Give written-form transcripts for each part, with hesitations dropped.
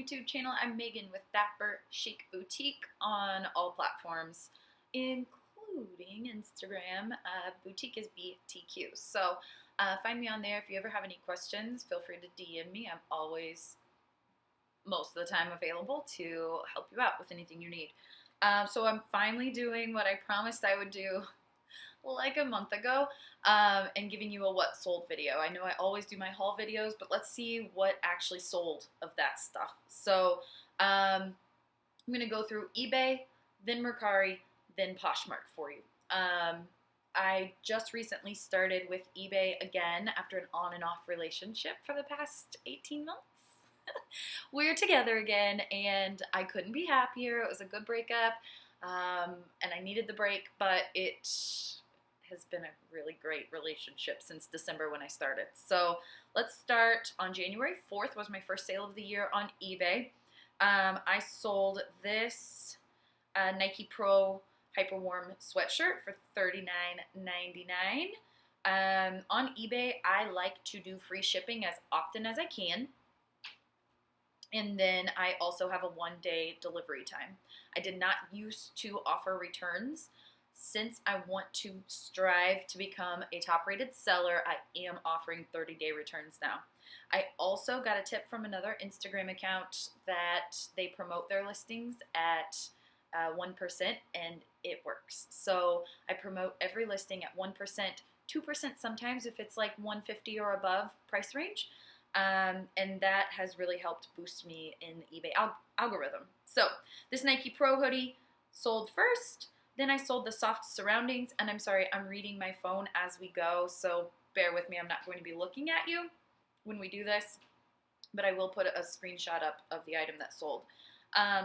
YouTube channel. I'm Megan with Dapper Chic Boutique on all platforms, including Instagram. Boutique is BTQ. So find me on there. If you ever have any questions, feel free to DM me. I'm always, most of the time, available to help you out with anything you need. So I'm finally doing what I promised I would do like a month ago, and giving you a what sold video. I know I always do my haul videos, but let's see what actually sold of that stuff. So I'm going to go through eBay, then Mercari, then Poshmark for you. I just recently started with eBay again after an on and off relationship for the past 18 months. We're together again, and I couldn't be happier. It was a good breakup, and I needed the break, but it has been a really great relationship since December when I started. So let's start on January 4th was my first sale of the year on eBay. I sold this Nike Pro Hyperwarm sweatshirt for $39.99. On eBay, I like to do free shipping as often as I can. And then I also have a 1-day delivery time. I did not used to offer returns. Since I want to strive to become a top-rated seller, I am offering 30-day returns now. I also got a tip from another Instagram account that they promote their listings at 1%, and it works. So I promote every listing at 1%, 2% sometimes if it's like 150 or above price range. And that has really helped boost me in the eBay algorithm. So this Nike Pro hoodie sold first. Then I sold the soft surroundings, and I'm sorry, I'm reading my phone as we go, so bear with me. I'm not going to be looking at you when we do this, but I will put a screenshot up of the item that sold.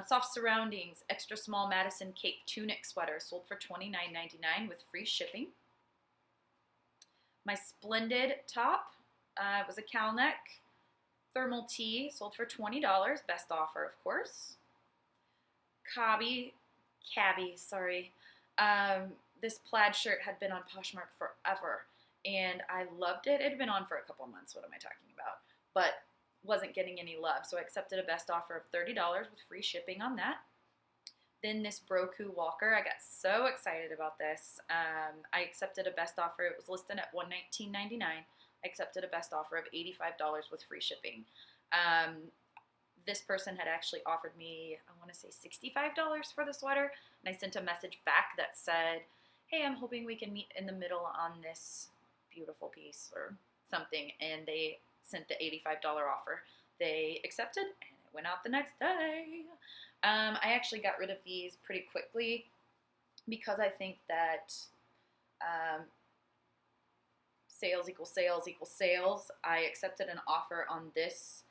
Soft surroundings, extra small Madison Cape tunic sweater sold for $29.99 with free shipping. My Splendid top was a cowl neck thermal tee, sold for $20, best offer, of course. This plaid shirt had been on Poshmark forever, and I loved it. It had been on for a couple months, what am I talking about? But wasn't getting any love, so I accepted a best offer of $30 with free shipping on that. Then this Broku Walker, I got so excited about this. I accepted a best offer. It was listed at $119.99. I accepted a best offer of $85 with free shipping. This person had actually offered me, I want to say $65 for the sweater, and I sent a message back that said, hey, I'm hoping we can meet in the middle on this beautiful piece or something, and they sent the $85 offer. They accepted, and it went out the next day. I actually got rid of these pretty quickly because I think that sales equals sales equals sales. I accepted an offer on this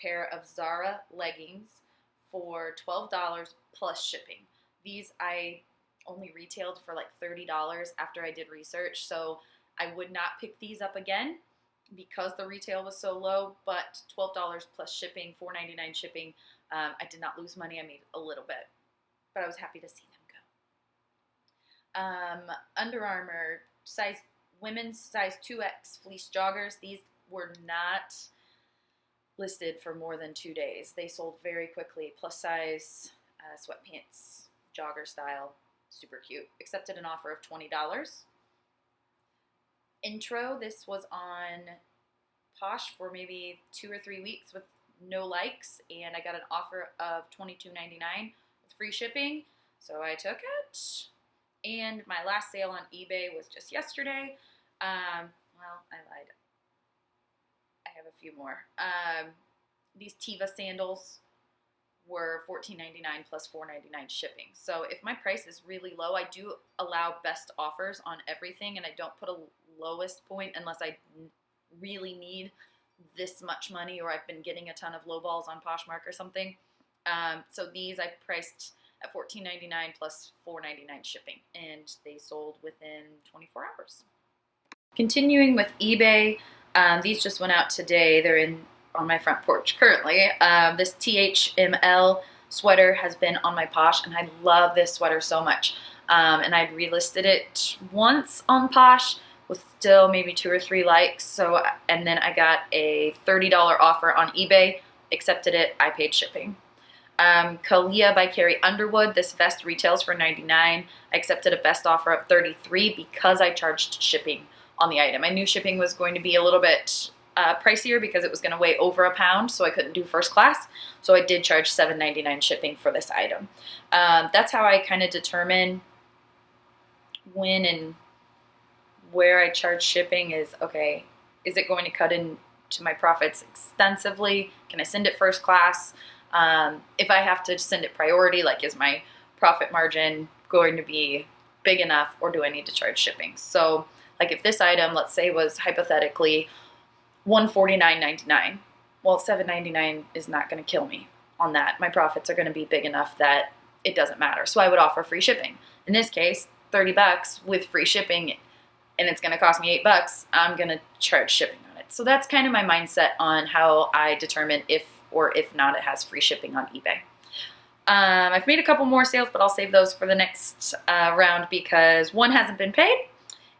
pair of Zara leggings for $12 plus shipping. These I only retailed for like $30 after I did research, so I would not pick these up again because the retail was so low, but $12 plus shipping, $4.99 shipping. I did not lose money. I made a little bit, but I was happy to see them go. Under Armour women's size 2X fleece joggers. These were not listed for more than 2 days. They sold very quickly. Plus size sweatpants, jogger style, super cute. Accepted an offer of $20. Intro, this was on Posh for maybe 2 or 3 weeks with no likes, and I got an offer of $22.99 with free shipping, so I took it. And my last sale on eBay was just yesterday. Well, I lied. I have a few more. These Teva sandals were $14.99 plus $4.99 shipping. So if my price is really low, I do allow best offers on everything, and I don't put a lowest point unless I really need this much money or I've been getting a ton of low balls on Poshmark or something. So these I priced at $14.99 plus $4.99 shipping, and they sold within 24 hours. Continuing with eBay, these just went out today. They're on my front porch currently. This THML sweater has been on my Posh, and I love this sweater so much. And I'd relisted it once on Posh with still maybe 2 or 3 likes. So, and then I got a $30 offer on eBay accepted it, I paid shipping. Kalia by Carrie Underwood, this vest retails for $99. I accepted a best offer of $33 because I charged shipping on the item. I knew shipping was going to be a little bit pricier because it was going to weigh over a pound, so I couldn't do first class. So I did charge $7.99 shipping for this item. That's how I kind of determine when and where I charge shipping is, okay, is it going to cut into my profits extensively? Can I send it first class? If I have to send it priority, like is my profit margin going to be big enough, or do I need to charge shipping? So like if this item, let's say, was hypothetically $149.99, well, $7.99 is not going to kill me on that. My profits are going to be big enough that it doesn't matter. So I would offer free shipping. In this case, $30 with free shipping, and it's going to cost me $8, I'm going to charge shipping on it. So that's kind of my mindset on how I determine if or if not it has free shipping on eBay. I've made a couple more sales, but I'll save those for the next round because one hasn't been paid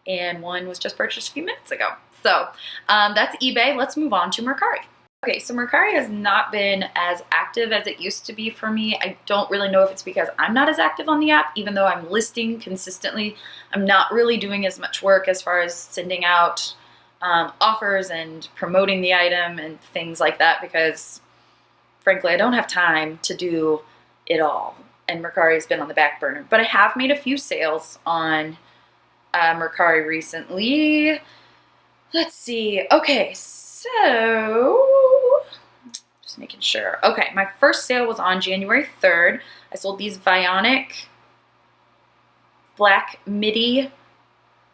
and one was just purchased a few minutes ago. So that's eBay. Let's move on to Mercari. Okay, so Mercari has not been as active as it used to be for me. I don't really know if it's because I'm not as active on the app, even though I'm listing consistently. I'm not really doing as much work as far as sending out offers and promoting the item and things like that because frankly, I don't have time to do it all, and Mercari has been on the back burner. But I have made a few sales on Mercari recently. Let's see. Okay, so just making sure. Okay, my first sale was on January 3rd. I sold these Vionic black midi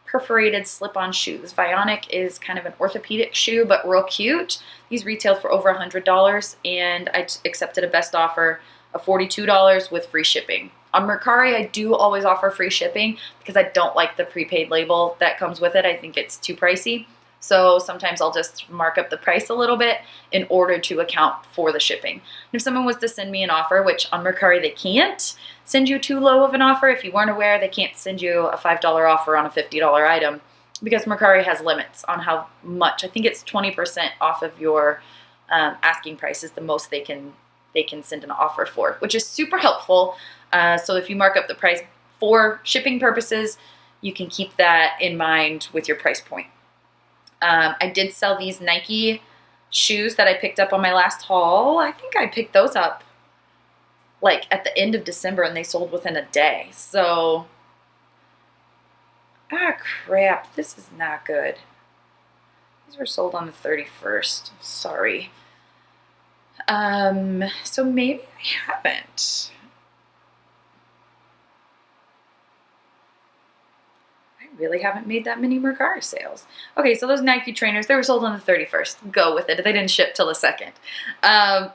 perforated slip-on shoes. Vionic is kind of an orthopedic shoe, but real cute. These retailed for over $100, and I accepted a best offer of $42 with free shipping. On Mercari, I do always offer free shipping because I don't like the prepaid label that comes with it. I think it's too pricey. So sometimes I'll just mark up the price a little bit in order to account for the shipping. And if someone was to send me an offer, which on Mercari they can't send you too low of an offer. If you weren't aware, they can't send you a $5 offer on a $50 item because Mercari has limits on how much. I think it's 20% off of your asking price is the most they can send an offer for, which is super helpful. So if you mark up the price for shipping purposes, you can keep that in mind with your price point. I did sell these Nike shoes that I picked up on my last haul. I think I picked those up like at the end of December and they sold within a day. So, crap, this is not good. These were sold on the 31st. Sorry. So maybe I haven't. I really haven't made that many Mercari sales. Okay, so those Nike trainers, they were sold on the 31st. Go with it. They didn't ship till the 2nd.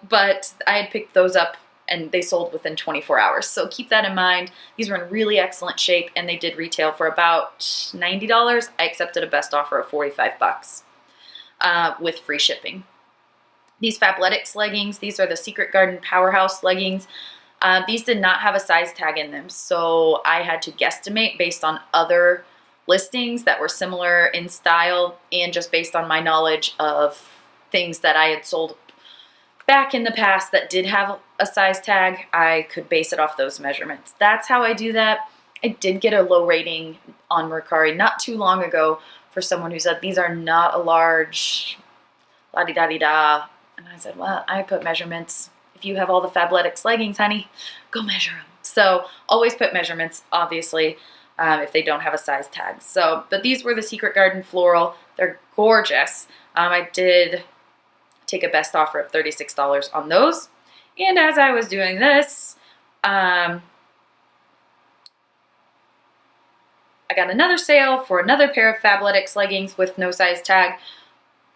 But I had picked those up and they sold within 24 hours. So keep that in mind. These were in really excellent shape and they did retail for about $90. I accepted a best offer of $45 with free shipping. These Fabletics leggings, these are the Secret Garden Powerhouse leggings. These did not have a size tag in them, so I had to guesstimate based on other listings that were similar in style and just based on my knowledge of things that I had sold back in the past that did have a size tag. I could base it off those measurements. That's how I do that. I did get a low rating on Mercari not too long ago for someone who said these are not a large la-di-da-di-da. And I said, well, I put measurements. If you have all the Fabletics leggings, honey, go measure them. So always put measurements, obviously, if they don't have a size tag. So, but these were the Secret Garden Floral. They're gorgeous. I did take a best offer of $36 on those. And as I was doing this, I got another sale for another pair of Fabletics leggings with no size tag.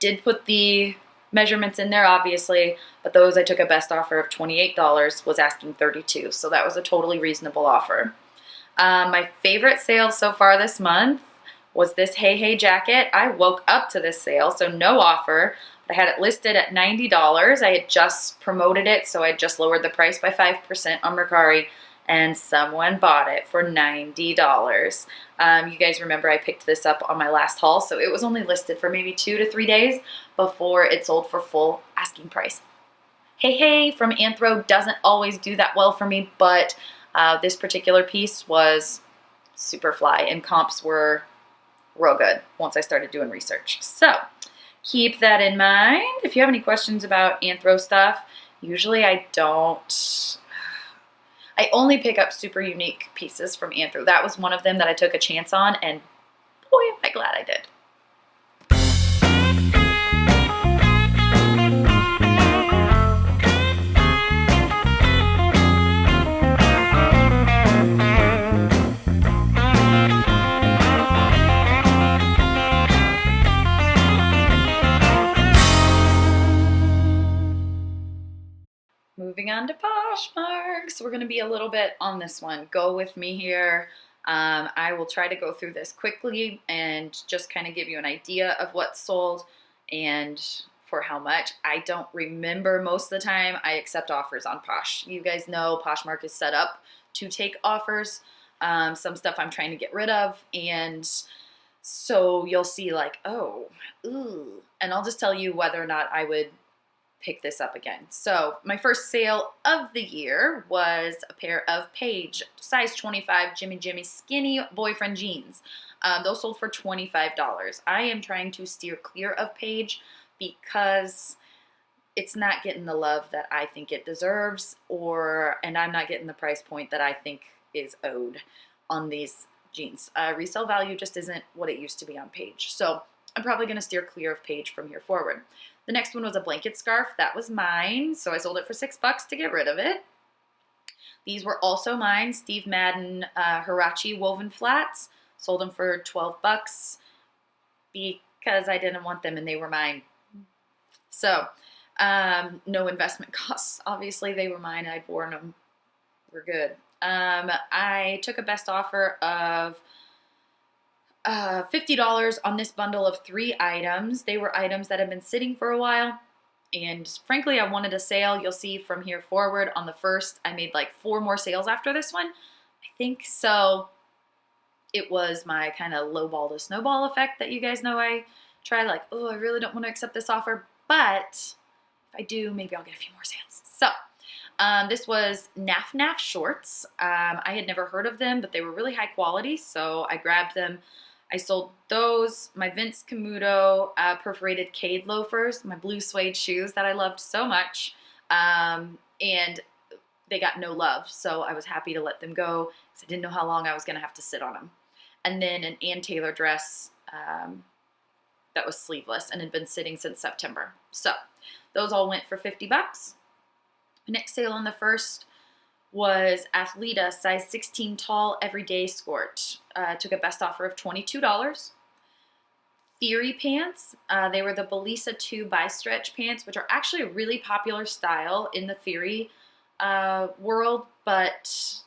Did put the measurements in there, obviously, but those I took a best offer of $28, was asking $32, so that was a totally reasonable offer. My favorite sale so far this month was this Hey Hey jacket. I woke up to this sale, so no offer. I had it listed at $90. I had just promoted it, so I just lowered the price by 5% on Mercari, and someone bought it for $90. You guys remember I picked this up on my last haul, so it was only listed for maybe 2 to 3 days before it sold for full asking price. Hey from Anthro doesn't always do that well for me, but this particular piece was super fly and comps were real good once I started doing research. So keep that in mind. If you have any questions about Anthro stuff, usually I don't. I only pick up super unique pieces from Anthro. That was one of them that I took a chance on, and boy, am I glad I did. Moving on to Poshmark. We're going to be a little bit on this one. Go with me here. I will try to go through this quickly and just kind of give you an idea of what's sold and for how much. I don't remember most of the time. I accept offers on Posh. You guys know Poshmark is set up to take offers. Some stuff I'm trying to get rid of, and so you'll see like, oh, ooh, and I'll just tell you whether or not I would pick this up again. So my first sale of the year was a pair of Paige size 25 Jimmy skinny boyfriend jeans. Those sold for $25. I am trying to steer clear of Paige because it's not getting the love that I think it deserves, and I'm not getting the price point that I think is owed on these jeans. Resale value just isn't what it used to be on Paige. So I'm probably going to steer clear of Paige from here forward. The next one was a blanket scarf. That was mine, so I sold it for $6 to get rid of it. These were also mine. Steve Madden Huarache woven flats. Sold them for $12 because I didn't want them and they were mine. So no investment costs. Obviously, they were mine. I'd worn them. We're good. I took a best offer of $50 on this bundle of 3 items. They were items that have been sitting for a while, and frankly, I wanted a sale. You'll see from here forward on the first, I made like 4 more sales after this one, I think. So it was my kind of lowball to snowball effect that you guys know I try, like, oh, I really don't want to accept this offer, but if I do, maybe I'll get a few more sales. So this was Naf shorts. I had never heard of them, but they were really high quality, so I grabbed them. I sold those, my Vince Camuto perforated Cade loafers, my blue suede shoes that I loved so much, and they got no love, so I was happy to let them go because I didn't know how long I was going to have to sit on them. And then an Ann Taylor dress that was sleeveless and had been sitting since September. So those all went for $50. Next sale on the first was Athleta size 16 tall everyday skirt. Took a best offer of $22. Theory pants. They were the Belisa 2 bi-stretch pants, which are actually a really popular style in the Theory world, but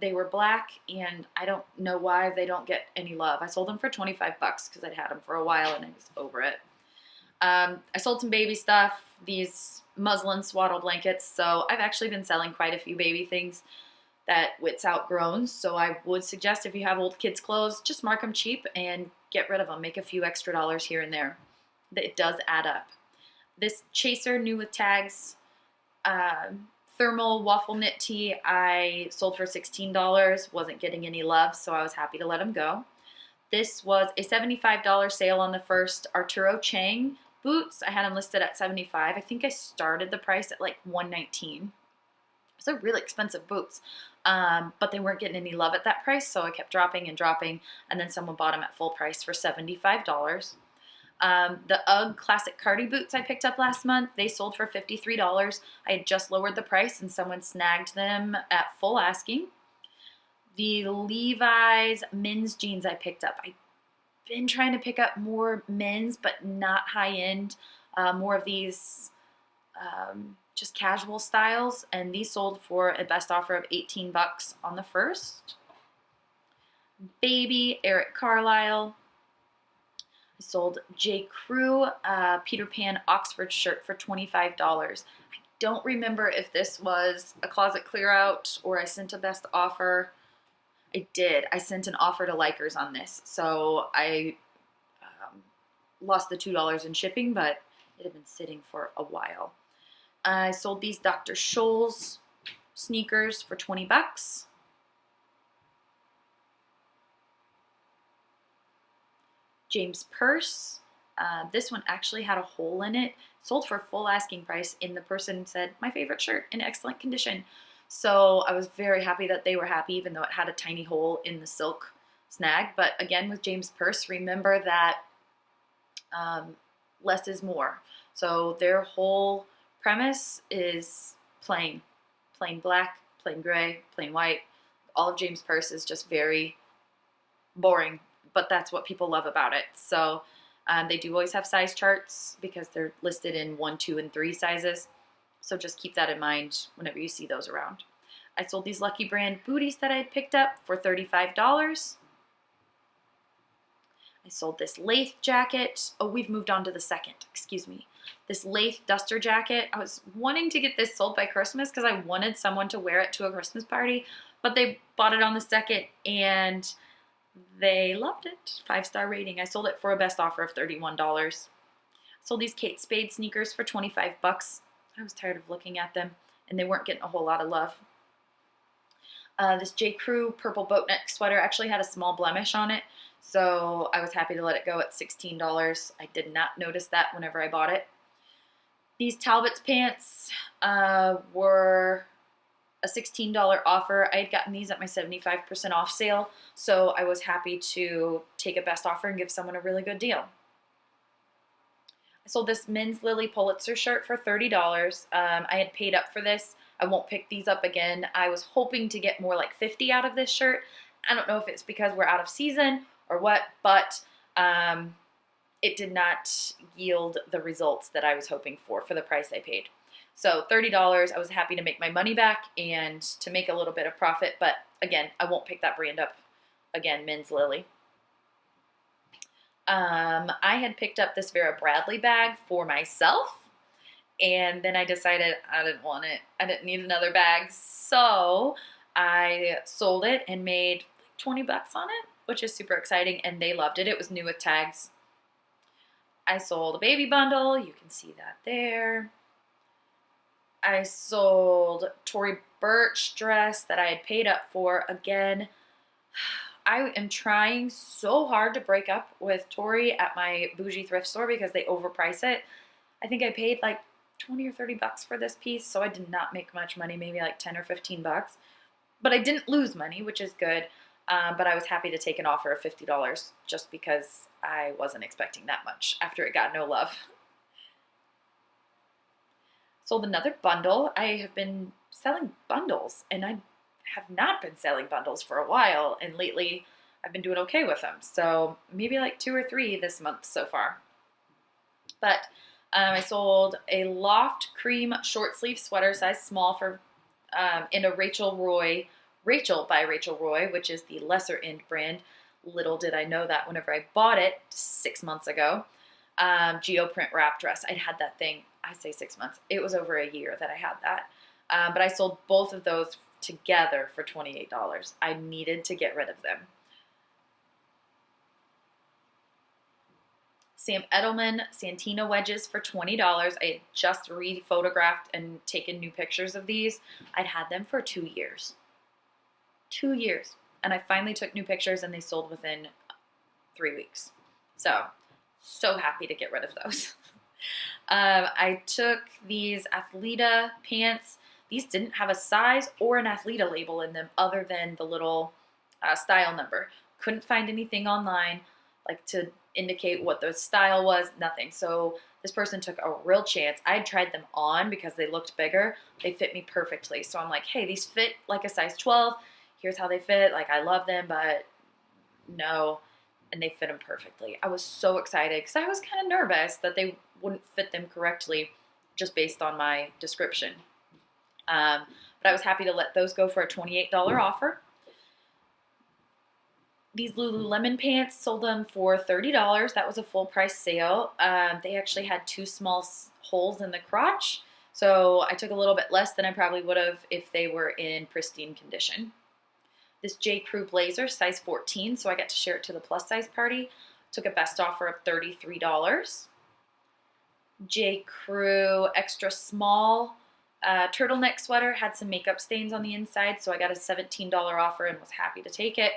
they were black, and I don't know why they don't get any love. I sold them for $25 because I'd had them for a while and I was over it. I sold some baby stuff, these muslin swaddle blankets, so I've actually been selling quite a few baby things that Wit's outgrown, so I would suggest if you have old kids' clothes, just mark them cheap and get rid of them. Make a few extra dollars here and there. It does add up. This Chaser new with tags thermal waffle knit tee I sold for $16. Wasn't getting any love, so I was happy to let them go. This was a $75 sale on the first Arturo Chang boots. I had them listed at $75. I think I started the price at like $119. Those are really expensive boots, but they weren't getting any love at that price, so I kept dropping and dropping, and then someone bought them at full price for $75. The UGG Classic Cardi boots I picked up last month, they sold for $53. I had just lowered the price and someone snagged them at full asking. The Levi's men's jeans I picked up. I've been trying to pick up more men's, but not high-end, more of these just casual styles, and these sold for a best offer of $18 on the first. Baby Eric Carlisle. I sold J. Crew Peter Pan Oxford shirt for $25. I don't remember if this was a closet clear out or I sent a best offer. I did. I sent an offer to Likers on this, so I lost the $2 in shipping, but it had been sitting for a while. I sold these Dr. Scholl's sneakers for 20 bucks. James Purse. This one actually had a hole in it. Sold for full asking price, and the person said, my favorite shirt, in excellent condition. So I was very happy that they were happy, even though it had a tiny hole in the silk snag. But again, with James Purse, remember that less is more. So their whole premise is plain black, plain gray, plain white. All of James Purse is just very boring, but that's what people love about it. So they do always have size charts because they're listed in 1, 2, and 3 sizes. So just keep that in mind whenever you see those around. I sold these Lucky Brand booties that I had picked up for $35. I sold this Lath jacket. Oh, we've moved on to the second, excuse me. This Lath duster jacket. I was wanting to get this sold by Christmas because I wanted someone to wear it to a Christmas party, but they bought it on the second and they loved it. 5-star rating. I sold it for a best offer of $31. Sold these Kate Spade sneakers for 25 bucks. I was tired of looking at them and they weren't getting a whole lot of love. This J. Crew purple boat neck sweater actually had a small blemish on it, so I was happy to let it go at $16. I did not notice that whenever I bought it. These Talbot's pants were a $16 offer. I had gotten these at my 75% off sale, so I was happy to take a best offer and give someone a really good deal. I sold this men's Lilly Pulitzer shirt for $30. I had paid up for this. I won't pick these up again. I was hoping to get more like 50 out of this shirt. I don't know if it's because we're out of season or what, but it did not yield the results that I was hoping for the price I paid. So $30, I was happy to make my money back and to make a little bit of profit, but again, I won't pick that brand up again, men's Lilly. I had picked up this Vera Bradley bag for myself, and then I decided I didn't want it. I didn't need another bag, so I sold it and made 20 bucks on it, which is super exciting, and they loved it. It was new with tags. I sold a baby bundle. You can see that there. I sold Tory Burch dress that I had paid up for. Again, I am trying so hard to break up with Tory at my bougie thrift store because they overprice it. I think I paid like 20 or 30 bucks for this piece, so I did not make much money, maybe like 10 or 15 bucks. But I didn't lose money, which is good. But I was happy to take an offer of $50 just because I wasn't expecting that much after it got no love. Sold another bundle. I have been selling bundles, and I have not been selling bundles for a while, and lately I've been doing okay with them. So maybe like 2 or 3 this month so far. But I sold a Loft Cream short sleeve sweater, size small, for in a Rachel by Rachel Roy, which is the lesser end brand. Little did I know that whenever I bought it 6 months ago. Geoprint wrap dress. I'd had that thing, I say 6 months. It was over a year that I had that. But I sold both of those together for $28. I needed to get rid of them. Sam Edelman Santina wedges for $20. I had just re-photographed and taken new pictures of these. I'd had them for 2 years. 2 years. And I finally took new pictures and they sold within 3 weeks. So happy to get rid of those. I took these Athleta pants. These didn't have a size or an Athleta label in them other than the little style number. Couldn't find anything online like to indicate what the style was, nothing. So this person took a real chance. I had tried them on because they looked bigger. They fit me perfectly. So I'm like, hey, these fit like a size 12. Here's how they fit. Like, I love them, but no. And they fit them perfectly. I was so excited because I was kind of nervous that they wouldn't fit them correctly just based on my description. But I was happy to let those go for a $28 offer. These Lululemon pants, sold them for $30. That was a full price sale. They actually had 2 small holes in the crotch, so I took a little bit less than I probably would have if they were in pristine condition. This J. Crew blazer, size 14, so I got to share it to the plus size party. Took a best offer of $33. J. Crew extra small turtleneck sweater. Had some makeup stains on the inside, so I got a $17 offer and was happy to take it.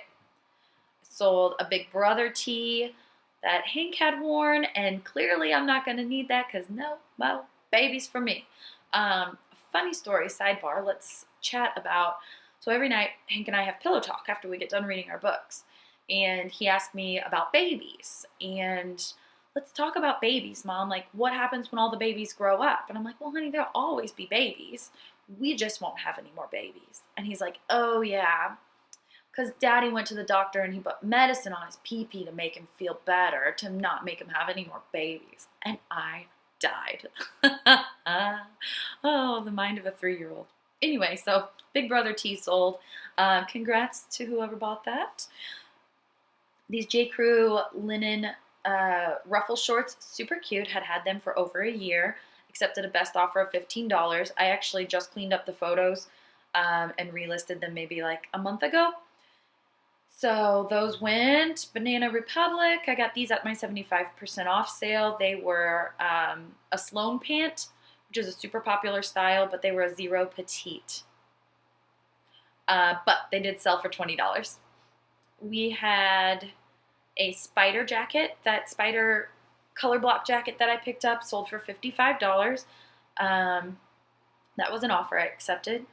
Sold a Big Brother tee that Hank had worn, and clearly I'm not going to need that because no, baby's for me. Funny story, sidebar, let's chat about, so every night Hank and I have pillow talk after we get done reading our books, and he asked me about babies, and let's talk about babies, Mom, like what happens when all the babies grow up? And I'm like, well, honey, there'll always be babies, we just won't have any more babies. And he's like, oh yeah, because Daddy went to the doctor and he put medicine on his pee-pee to make him feel better, to not make him have any more babies. And I died. Oh, the mind of a 3-year-old. Anyway, so Big Brother tee sold. Congrats to whoever bought that. These J. Crew linen ruffle shorts, super cute. Had them for over a year. Accepted a best offer of $15. I actually just cleaned up the photos and relisted them maybe like a month ago. So those went. Banana Republic, I got these at my 75% off sale. They were a Sloan pant, which is a super popular style, but they were a zero petite. But they did sell for $20. We had a spider jacket, that spider color block jacket that I picked up, sold for $55. That was an offer I accepted.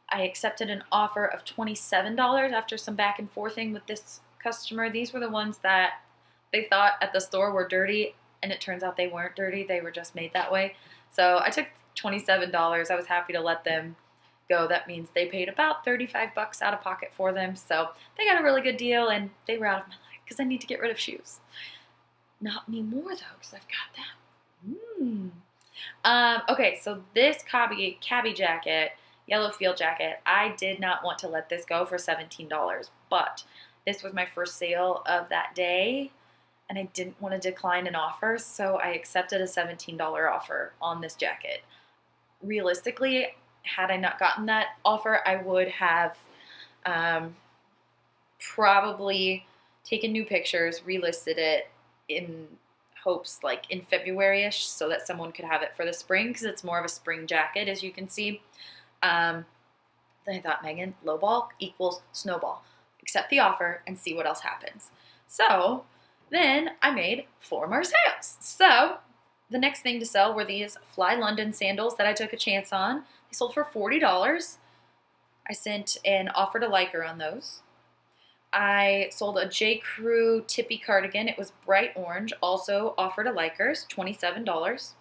I accepted an offer of $27 after some back and forthing with this customer. These were the ones that they thought at the store were dirty, and it turns out they weren't dirty. They were just made that way. So I took $27. I was happy to let them go. That means they paid about $35 out of pocket for them. So they got a really good deal, and they were out of my life because I need to get rid of shoes. Not anymore, though, because I've got that. Okay, so this cabbie jacket, yellow field jacket, I did not want to let this go for $17, but this was my first sale of that day, and I didn't want to decline an offer, so I accepted a $17 offer on this jacket. Realistically, had I not gotten that offer, I would have probably taken new pictures, relisted it in hopes like in February-ish so that someone could have it for the spring, because it's more of a spring jacket, as you can see. Then I thought, Megan, lowball equals snowball. Accept the offer and see what else happens. So then I made 4 more sales. So the next thing to sell were these Fly London sandals that I took a chance on. They sold for $40. I sent an offer to Liker on those. I sold a J. Crew Tippy cardigan. It was bright orange. Also offered a Likers, $27.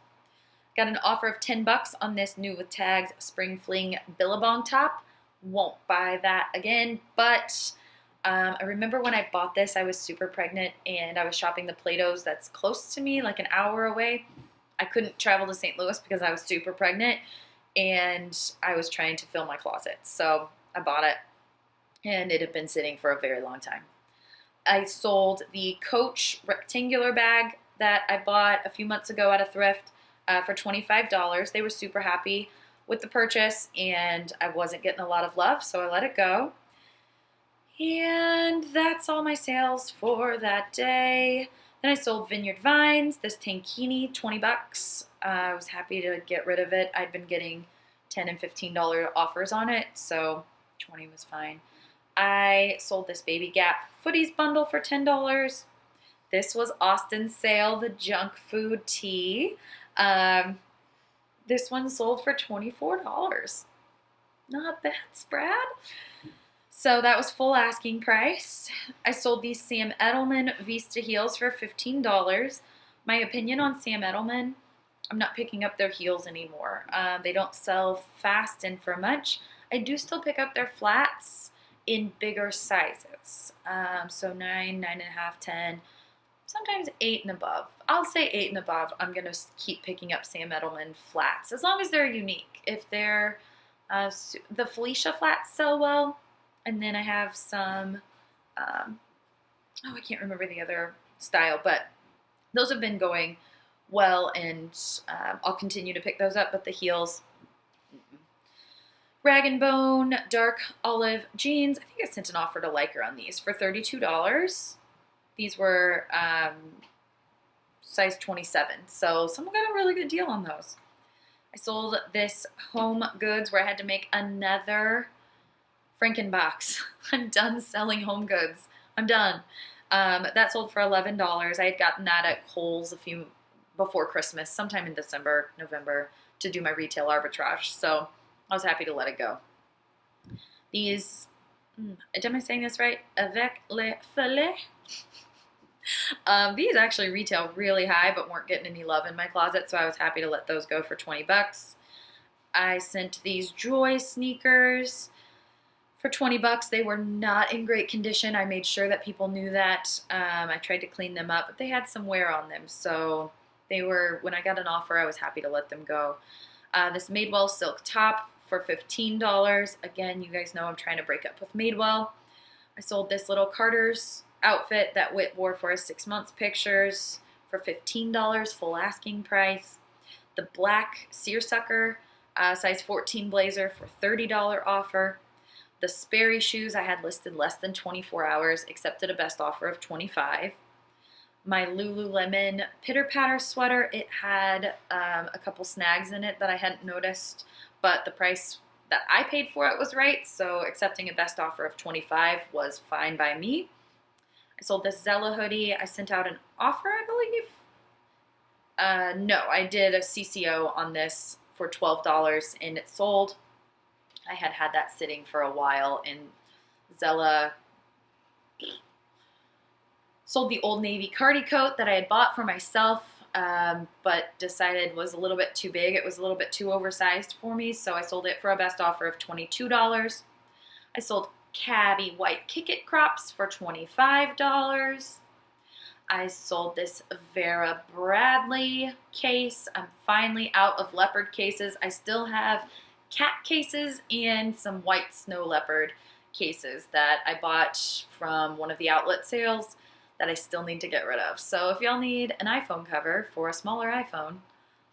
Got an offer of $10 on this new with tags Spring Fling Billabong top. Won't buy that again, but I remember when I bought this, I was super pregnant and I was shopping the Plato's that's close to me, like an hour away. I couldn't travel to St. Louis because I was super pregnant and I was trying to fill my closet. So I bought it and it had been sitting for a very long time. I sold the Coach rectangular bag that I bought a few months ago at a thrift for $25. They were super happy with the purchase, and I wasn't getting a lot of love, so I let it go. And that's all my sales for that day. Then I sold Vineyard Vines, this tankini, $20. I was happy to get rid of it. I'd been getting $10 and $15 offers on it, so 20 was fine. I sold this Baby Gap Footies bundle for $10. This was Austin's sale, the junk food tee. This one sold for $24. Not bad, Brad. So that was full asking price. I sold these Sam Edelman Vista heels for $15. My opinion on Sam Edelman, I'm not picking up their heels anymore. They don't sell fast and for much. I do still pick up their flats in bigger sizes. So 9, 9.5, 10, sometimes 8 and above. I'll say 8 and above. I'm going to keep picking up Sam Edelman flats as long as they're unique. If they're, the Felicia flats sell well. And then I have some, I can't remember the other style, but those have been going well, and I'll continue to pick those up, but the heels, Rag & Bone dark olive jeans. I think I sent an offer to Liker on these for $32. These were size 27. So someone got a really good deal on those. I sold this Home Goods where I had to make another Frankenbox. I'm done selling Home Goods. I'm done. That sold for $11. I had gotten that at Kohl's before Christmas, sometime in December, November, to do my retail arbitrage. So I was happy to let it go. These, am I saying this right? Avec le filet. These actually retail really high, but weren't getting any love in my closet, so I was happy to let those go for 20 bucks. I sent these Joy sneakers for 20 bucks. They were not in great condition. I made sure that people knew that. I tried to clean them up, but they had some wear on them, so they were, when I got an offer, I was happy to let them go. This Madewell silk top for $15. Again, you guys know I'm trying to break up with Madewell. I sold this little Carter's outfit that Whit wore for his 6 months pictures for $15, full asking price. The black seersucker size 14 blazer for $30 offer. The Sperry shoes I had listed less than 24 hours, accepted a best offer of $25. My Lululemon Pitter Patter sweater, it had a couple snags in it that I hadn't noticed, but the price that I paid for it was right, so accepting a best offer of $25 was fine by me. I sold this Zella hoodie. I sent out an offer, I believe. No, I did a CCO on this for $12 and it sold. I had that sitting for a while, and Zella sold the Old Navy cardi coat that I had bought for myself, but decided was a little bit too big. It was a little bit too oversized for me, so I sold it for a best offer of $22. I sold Cabby white Kick-It crops for $25. I sold this Vera Bradley case. I'm finally out of leopard cases. I still have cat cases and some white snow leopard cases that I bought from one of the outlet sales that I still need to get rid of. So if y'all need an iPhone cover for a smaller iPhone,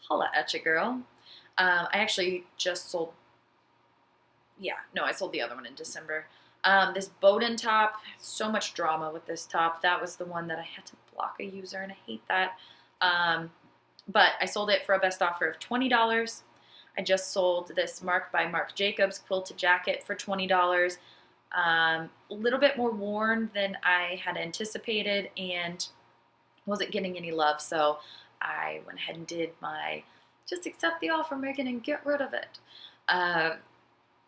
holla at ya, girl. I actually just sold, I sold the other one in December. This Bowden top, so much drama with this top. That was the one that I had to block a user, and I hate that. But I sold it for a best offer of $20. I just sold this Marc by Marc Jacobs quilted jacket for $20. A little bit more worn than I had anticipated and wasn't getting any love, so I went ahead and did my just accept the offer, Megan, and get rid of it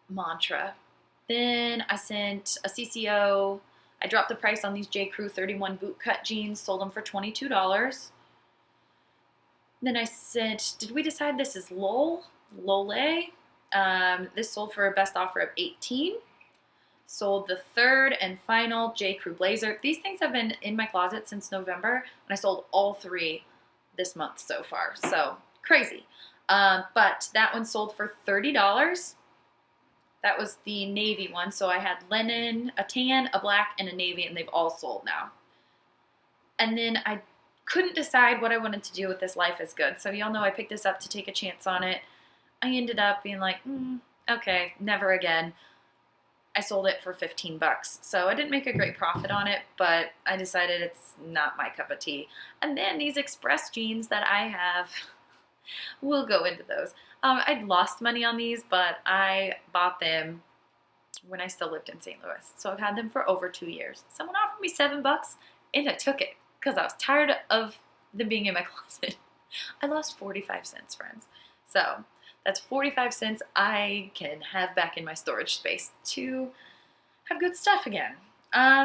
mantra. Then I sent a CCO. I dropped the price on these J. Crew 31 bootcut jeans, sold them for $22. Then I sent, did we decide this is Lole? This sold for a best offer of $18. Sold the third and final J. Crew blazer. These things have been in my closet since November, and I sold all three this month so far. So crazy. But that one sold for $30. That was the navy one. So I had linen, a tan, a black, and a navy, and they've all sold now. And then I couldn't decide what I wanted to do with this Life is Good. So y'all know I picked this up to take a chance on it. I ended up being like, okay, never again. I sold it for 15 bucks. So I didn't make a great profit on it, but I decided it's not my cup of tea. And then these Express jeans that I have, we'll go into those. I'd lost money on these, but I bought them when I still lived in St. Louis. So I've had them for over 2 years. Someone offered me $7 and I took it because I was tired of them being in my closet. I lost 45 cents, friends. So that's 45 cents I can have back in my storage space to have good stuff again.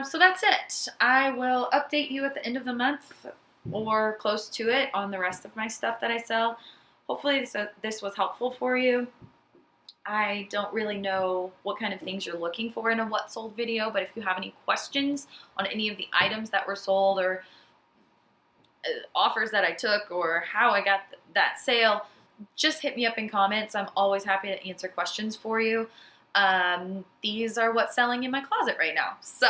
So that's it. I will update you at the end of the month or close to it on the rest of my stuff that I sell. Hopefully this was helpful for you. I don't really know what kind of things you're looking for in a what sold video, but if you have any questions on any of the items that were sold or offers that I took or how I got that sale, just hit me up in comments. I'm always happy to answer questions for you. These are what's selling in my closet right now. So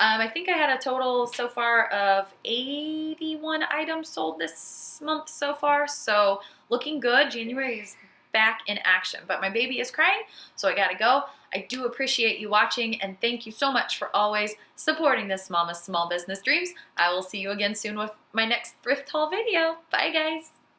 I think I had a total so far of 81 items sold this month so far. So looking good. January is back in action. But my baby is crying, so I gotta go. I do appreciate you watching, and thank you so much for always supporting this Mama's Small Business Dreams. I will see you again soon with my next thrift haul video. Bye, guys.